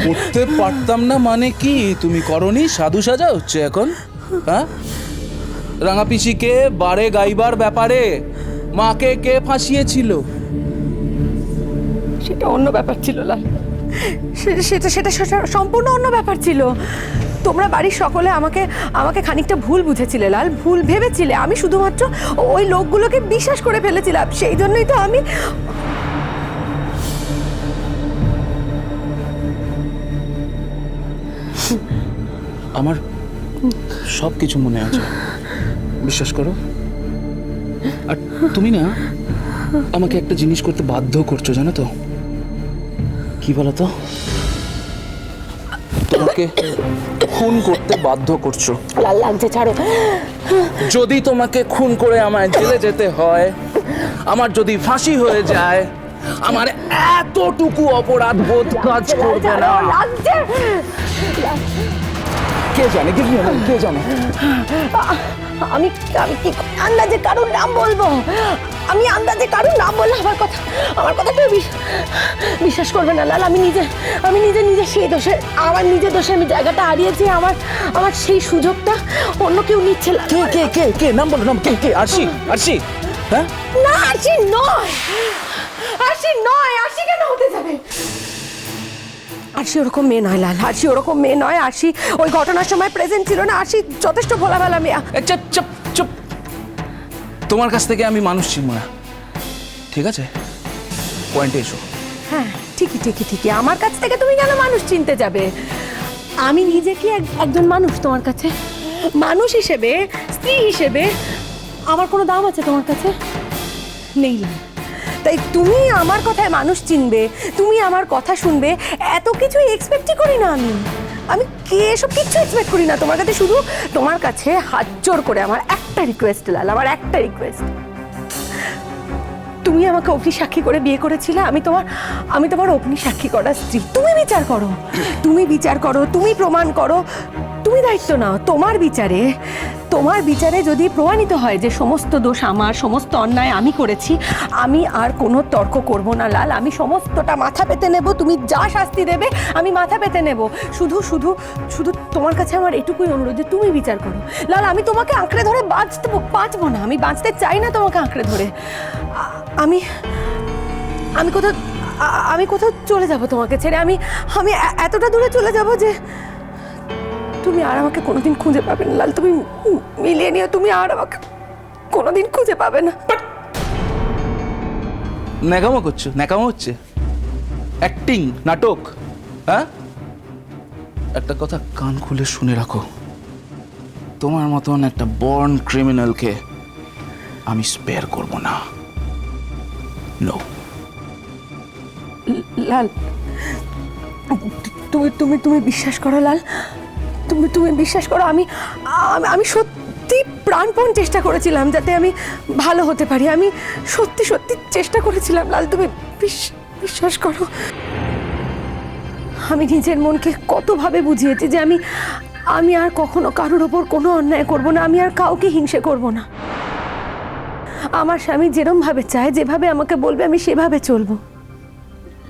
করতে পারতাম না মানে কি? তুমি করনি? সাধু সাজা হচ্ছে এখন? হ্যাঁ, রাঙা পিসিকে বারে গাইবার ব্যাপারে মাকে কে ফাঁসিয়েছিল? সেটা অন্য ব্যাপার ছিল লাল। সেটা সেটা সম্পূর্ণ অন্য ব্যাপার ছিল। তোমরা বাড়ির সকলে আমাকে আমাকে খানিকটা ভুল বুঝেছিলে লাল, ভুল ভেবেছিলে। আমি শুধুমাত্র ওই লোকগুলোকে বিশ্বাস করে ফেলেছিলাম, সেই জন্যই তো আমি। আমার সব কিছু মনে আছে, বিশ্বাস করো। আর তুমি না আমাকে একটা জিনিস করতে বাধ্য করছো, জানো তো? কি বলো তো? তোমাকে খুন করতে বাধ্য করছো। লাল লাগছে, ছাড়ো। যদি তোমাকে খুন করে আমায় জেলে যেতে হয়, আমার যদি ফাঁসি হয়ে যায়, আমার এতটুকু অপরাধ বোধ কাজ করবে না। লাগছে। কে জানে, কে জানে? আমি আমি কি আন্দাজে কারোর নাম বলবো? আমি আন্দাজে কারোর নাম বললে আমার কথা কেউ বিশ্বাস করবে না লাল। আমি নিজে সেই দোষে, আমার নিজের দোষে আমি জায়গাটা হারিয়েছি। আমার সেই সুযোগটা অন্য কেউ নিচ্ছে। কে নাম বলো, নাম কে? আরশি? হ্যাঁ না, আরশি নয়। আরশি কেন হতে যাবে? আরশি ওরকম মেয়ে নয় লাল, আরশি ওরকম মেয়ে নয়। আরশি ওই ঘটনার সময় প্রেজেন্ট ছিল না। আরশি যথেষ্ট ভোলাভালা মেয়ে। চুপ। তোমার কাছ থেকে আমি মানুষ চিনব না, ঠিক আছে? পয়েন্টে এসো। হ্যাঁ, ঠিকই। আমার কাছ থেকে তুমি কেন মানুষ চিনতে যাবে? আমি নিজে কি একজন মানুষ তোমার কাছে? মানুষ হিসেবে, স্ত্রী হিসেবে আমার কোনো দাম আছে তোমার কাছে? নেই লাল। তাই তুমি আমার কথায় মানুষ চিনবে, তুমি আমার কথা শুনবে, এত কিছুই এক্সপেক্টই করি না আমি এসব কিচ্ছু এক্সপেক্ট করি না তোমার কাছে। শুধু তোমার কাছে হাত জোর করে আমার একটা রিকোয়েস্ট লাল, আমার একটা রিকোয়েস্ট। তুমি আমাকে অগ্নি সাক্ষী করে বিয়ে করেছিলে, আমি তোমার অগ্নি সাক্ষী করা স্ত্রী। তুমি বিচার করো, তুমি প্রমাণ করো, তুমি দায়িত্ব নাও। তোমার বিচারে যদি প্রমাণিত হয় যে সমস্ত দোষ আমার, সমস্ত অন্যায় আমি করেছি, আমি আর কোনো তর্ক করব না লাল। আমি সমস্তটা মাথা পেতে নেব। তুমি যা শাস্তি দেবে আমি মাথা পেতে নেব। শুধু তোমার কাছে আমার এটুকুই অনুরোধ যে তুমি বিচার করো লাল। আমি তোমাকে আঁকড়ে ধরে বাঁচবো না। আমি বাঁচতে চাই না তোমাকে আঁকড়ে ধরে। আমি কোথাও চলে যাব তোমাকে ছেড়ে। আমি এতটা দূরে চলে যাব যে তুমি আর আমাকে কোনোদিন খুঁজে পাবে না লাল। তুমি মিলিয়ে নিও, তুমি আর আমাকে কোনোদিন খুঁজে পাবে না। ন্যাকামো হচ্ছে, অ্যাক্টিং, নাটক। হ্যাঁ, একটা কথা কান খুলে শুনে রাখো, তোমার মতন একটা বর্ন ক্রিমিনালকে আমি স্পেয়ার করব না। নো লাল, তুমি বিশ্বাস করো লাল, তুমি বিশ্বাস করো। আমি সত্যি প্রাণপণ চেষ্টা করেছিলাম যাতে আমি ভালো হতে পারি। আমি সত্যি চেষ্টা করেছিলাম লাল, তুমি বিশ্বাস করো। আমি নিজের মনকে কতভাবে বুঝিয়েছি যে আমি আর কখনো কারোর ওপর কোনো অন্যায় করব না, আমি আর কাউকে হিংসে করব না। আমার স্বামী যেরম ভাবে চায়, যেভাবে আমাকে বলবে আমি সেভাবে চলবো।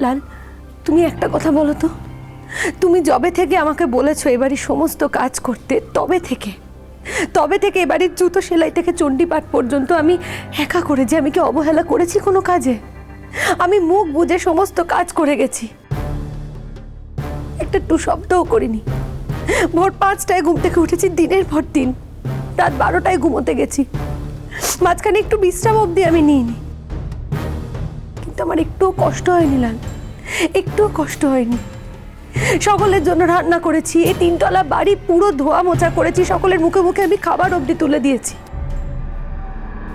লাল, তুমি একটা কথা বলো তো, তুমি যবে থেকে আমাকে বলেছো এবাড়ির সমস্ত কাজ করতে, তবে থেকে এবাড়ির জুতো সেলাই থেকে চণ্ডীপাঠ পর্যন্ত আমি একা করে যে আমি কি অবহেলা করেছি কোনো কাজে? আমি মুখ বুজে সমস্ত কাজ করে গেছি, একটা টু শব্দও করিনি। ভোর 5টায় ঘুম থেকে উঠেছি দিনের পর দিন, রাত 12টায় ঘুমোতে গেছি, মাঝখানে একটু বিশ্রাম অবধি আমি নিইনি। কিন্তু আমার একটুও কষ্ট হয়নি লাল, একটুও কষ্ট হয়নি। সকলের জন্য রান্না করেছি, এই 3তলা বাড়ি পুরো ধোয়া মোছা করেছি, সকলের মুখে মুখে আমি খাবার অবধি তুলে দিয়েছি।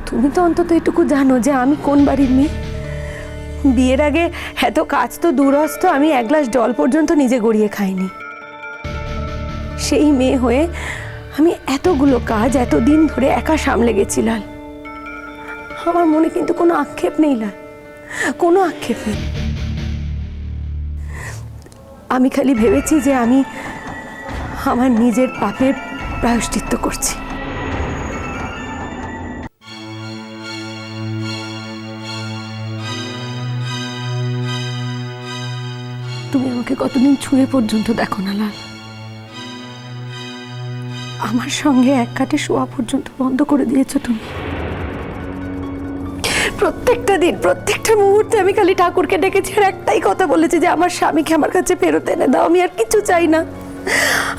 তুমি তো অন্তত এটুকু জানো যে আমি কোন বাড়ির মেয়ে। বিয়ের আগে এত কাজ তো দূরস্থ, আমি এক গ্লাস জল পর্যন্ত নিজে গড়িয়ে খাইনি। সেই মেয়ে হয়ে আমি এতগুলো কাজ এতদিন ধরে একা সামলে গেছি লাল। আমার মনে কিন্তু কোনো আক্ষেপ নেই লাল, কোনো আক্ষেপ নেই। আমি খালি ভেবেছি যে আমি আমার নিজের পাপের প্রায়শ্চিত্ত করছি। তুমি আমাকে আমাকে কতদিন ছুঁয়ে পর্যন্ত দেখো না লাল। আমার সঙ্গে এক কাটে শোয়া পর্যন্ত বন্ধ করে দিয়েছো তুমি। প্রত্যেকটা দিন প্রত্যেকটা মুহূর্তে আমি খালি ঠাকুরকে ডেকেছি আর একটাই কথা বলেছি যে আমার স্বামীকে আমার কাছে ফেরত এনে দাও। আমি আর কিছু চাই না,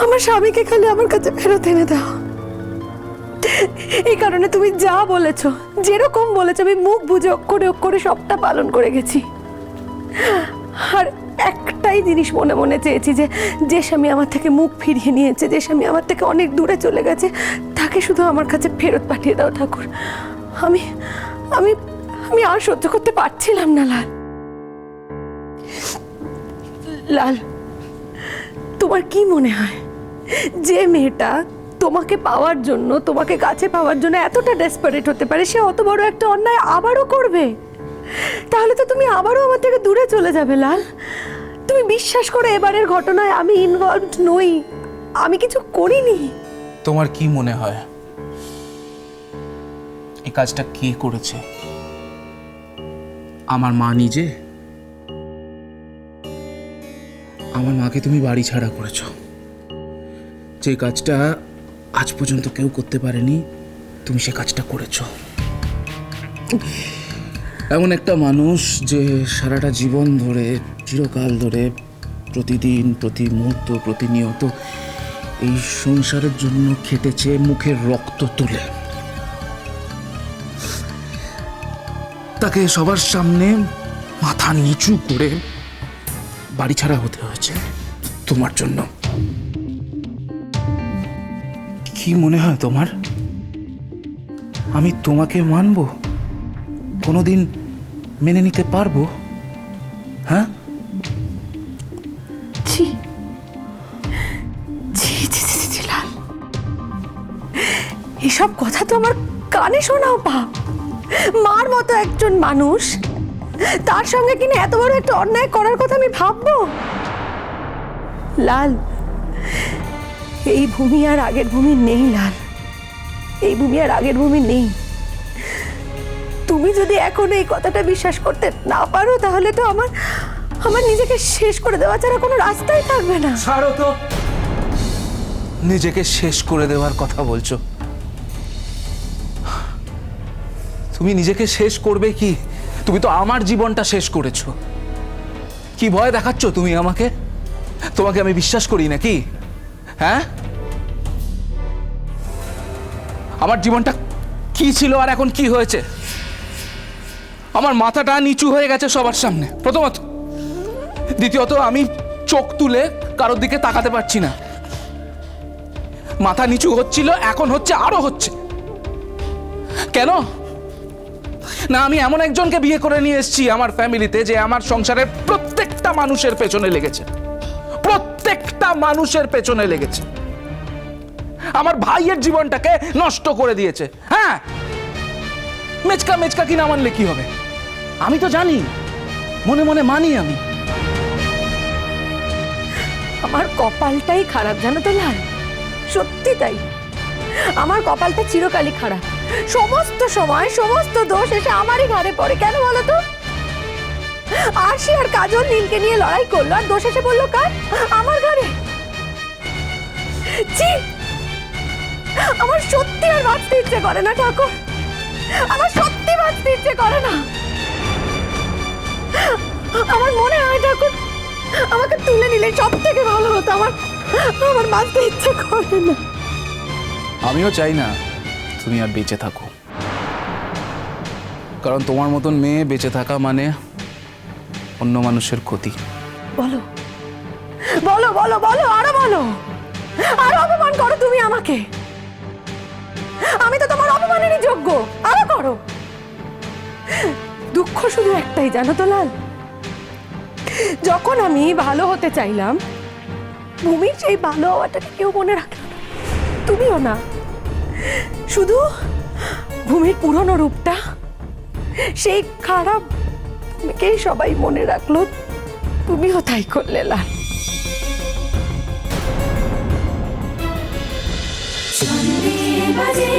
আমার স্বামীকে খালি আমার কাছে ফেরত এনে দাও। এই কারণে তুমি যা বলেছো, যেরকম বলেছো, আমি মুখ বুজে অক্ষরে অক্ষরে সবটা পালন করে গেছি। আর একটাই জিনিস মনে মনে চেয়েছি যে যে স্বামী আমার থেকে মুখ ফিরিয়ে নিয়েছে, যে স্বামী আমার থেকে অনেক দূরে চলে গেছে, তাকে শুধু আমার কাছে ফেরত পাঠিয়ে দাও ঠাকুর। আমি আমি আমি আর সহ্য করতে পারছিলাম না লাল। লাল, তোমার কি মনে হয় যে মেয়েটা তোমাকে পাওয়ার জন্য, তোমাকে কাছে পাওয়ার জন্য এতটা ডেসপারেট হতে পারে, সে অত বড় একটা অন্যায় আবারও করবে? তাহলে তো তুমি আবারও আমার থেকে দূরে চলে যাবে লাল। তুমি বিশ্বাস করো, এবারের ঘটনায় আমি ইনভলভড নই, আমি কিছু করিনি। তোমার কি মনে হয় এই কাজটা কে করেছে? আমার মা নিজে? আমার মাকে তুমি বাড়ি ছাড়া করেছো। যে কাজটা আজ পর্যন্ত কেউ করতে পারেনি, তুমি সে কাজটা করেছো। এমন একটা মানুষ যে সারাটা জীবন ধরে, চিরকাল ধরে, প্রতিদিন, প্রতি মুহূর্ত, প্রতিনিয়ত এই সংসারের জন্য খেটেছে মুখের রক্ত তুলে, তাকে সবার সামনে মাথা নিচু করে বাড়ি ছাড়া হতে হয়েছে তোমার জন্য। কি মনে হয় তোমার আমি তোমাকে মানবো? কোনোদিন মেনে নিতে পারবো? হ্যাঁ? ছি ছি ছি ছি ছি লাল, এসব কথা তো আমার কানে শোনাও পাপ। মার মতো একজন মানুষ, তার সঙ্গে কিনা এত বড় একটা অন্যায় করার কথা আমি ভাববো? লাল, এই ভূমি আর আগের ভূমি নেই লাল, এই ভূমি আর আগের ভূমি নেই। তুমি যদি এখন এই কথাটা বিশ্বাস করতে না পারো, তাহলে তো আমার নিজেকে শেষ করে দেওয়া ছাড়া কোনো রাস্তাই থাকবে না। ছাড়ো তো, নিজেকে শেষ করে দেওয়ার কথা বলছো। তুমি নিজেকে শেষ করবে কি? তুমি তো আমার জীবনটা শেষ করেছো। কি ভয় দেখাচ্ছ তুমি আমাকে? তোমাকে আমি বিশ্বাস করি নাকি? হ্যাঁ? আমার জীবনটা কি ছিল আর এখন কি হয়েছে? আমার মাথাটা নিচু হয়ে গেছে সবার সামনে, প্রথমত। দ্বিতীয়ত, আমি চোখ তুলে কারোর দিকে তাকাতে পারছি না। মাথা নিচু হচ্ছিল, এখন হচ্ছে, আরো হচ্ছে। কেন? না, আমি এমন একজনকে বিয়ে করে নিয়ে এসেছি আমার ফ্যামিলিতে যে আমার সংসারের প্রত্যেকটা মানুষের পেছনে লেগেছে, প্রত্যেকটা মানুষের পেছনে লেগেছে। আমার ভাইয়ের জীবনটাকে নষ্ট করে দিয়েছে। হ্যাঁ, মেচকা মেচকা কি না মানলে কি হবে? আমি তো জানি, মনে মনে মানি আমি। আমার কপালটাই খারাপ, জানো তো লাল, সত্যি তাই। আমার কপালটা চিরকালই খারাপ, সমস্ত সময় সমস্ত দোষ এসে আমারই ঘাড়ে পড়ে। কেন বলো তো? আরশি আর কাজল নীলকে নিয়ে লড়াই করলো, আর দোষ এসে বললো কার? আমার ঘাড়ে। ছি, আমার সত্যি আর বাঁচতে ইচ্ছে করে না ঠাকুর, আমার সত্যি বাঁচতে ইচ্ছে করে না। আমার মনে হয় ঠাকুর, আমাকে তুলে নিলে সব থেকে ভালো হতো। আমার বাঁচতে ইচ্ছে করে না। আমিও চাই না তুমি আর বেঁচে থাকো, কারণ তোমার মতন মেয়ে বেঁচে থাকা মানে অন্য মানুষের ক্ষতি। বলো বলো বলো বলো, আরো বলো, আরো অপমান করো তুমি আমাকে। আমি তো তোমার অপমানেরই যোগ্য, আরো করো। দুঃখ শুধু একটাই, জানো তো লাল, যখন আমি ভালো হতে চাইলাম, ভূমির সেই ভালো হওয়াটাকে কেউ মনে রাখলো না, তুমিও না। শুধু ভূমির পুরনো রূপটা, সেই খারাপ মেয়েকেই সবাই মনে রাখলো, তুমিও তাই করলে লাল। বাজে